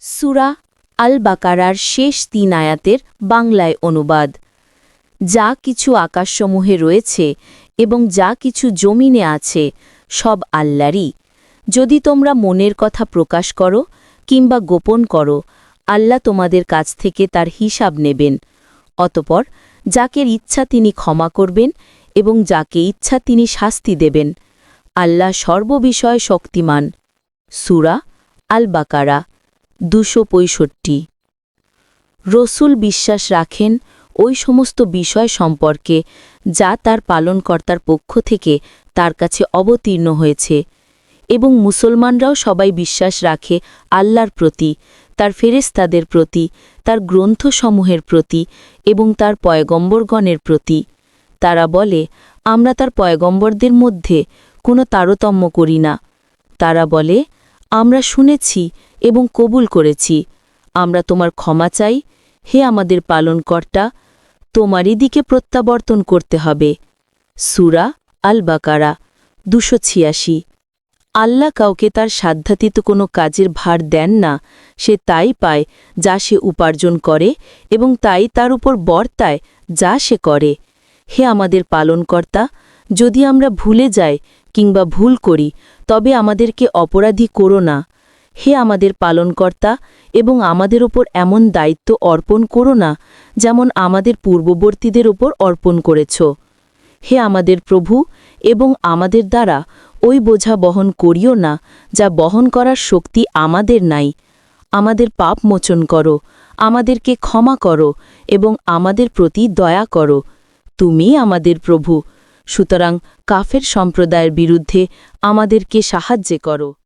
সূরা আল বাকারার শেষ ৩ আয়াতের বাংলায় অনুবাদ। যা কিছু আকাশসমূহে রয়েছে এবং যা কিছু জমিনে আছে সব আল্লাহরই। যদি তোমরা মনের কথা প্রকাশ করো কিংবা গোপন করো, আল্লাহ তোমাদের কাছ থেকে তার হিসাব নেবেন। অতপর যাকে ইচ্ছা তিনি ক্ষমা করবেন এবং যাকে ইচ্ছা তিনি শাস্তি দেবেন। আল্লাহ সর্ববিষয়ে শক্তিমান। সূরা আল বাকারা ২৬৫। রসুল বিশ্বাস রাখেন ওই সমস্ত বিষয় সম্পর্কে যা তার পালনকর্তার পক্ষ থেকে তার কাছে অবতীর্ণ হয়েছে, এবং মুসলমানরাও সবাই বিশ্বাস রাখে আল্লাহর প্রতি, তার ফেরেশতাদের প্রতি, তার গ্রন্থসমূহের প্রতি এবং তার পয়গম্বরগণের প্রতি। তারা বলে, আমরা তার পয়গম্বরদের মধ্যে কোনো তারতম্য করি না। তারা বলে, আমরা শুনেছি এবং কবুল করেছি। আমরা তোমার ক্ষমা চাই, হে আমাদের পালনকর্তা, তোমারই দিকে প্রত্যাবর্তন করতে হবে। সূরা আল বাকারা ২৮৬। আল্লাহ কাউকে তার সাধ্যাতীত কোনো কাজের ভার দেন না, সে তাই পায় যা সে উপার্জন করে এবং তাই তার উপর বর্তায় যা সে করে। হে আমাদের পালনকর্তা, যদি আমরা ভুলে যাই কিংবা ভুল করি তবে আমাদেরকে অপরাধী করো না। হে আমাদের পালনকর্তা, এবং আমাদের ওপর এমন দায়িত্ব অর্পণ করো না যেমন আমাদের পূর্ববর্তীদের ওপর অর্পণ করেছ। হে আমাদের প্রভু, এবং আমাদের দ্বারা ওই বোঝা বহন করিও না যা বহন করার শক্তি আমাদের নাই। আমাদের পাপ মোচন করো, আমাদেরকে ক্ষমা করো এবং আমাদের প্রতি দয়া করো। তুমি আমাদের প্রভু, সুতরাং কাফের সম্প্রদায়ের বিরুদ্ধে আমাদেরকে সাহায্য করো।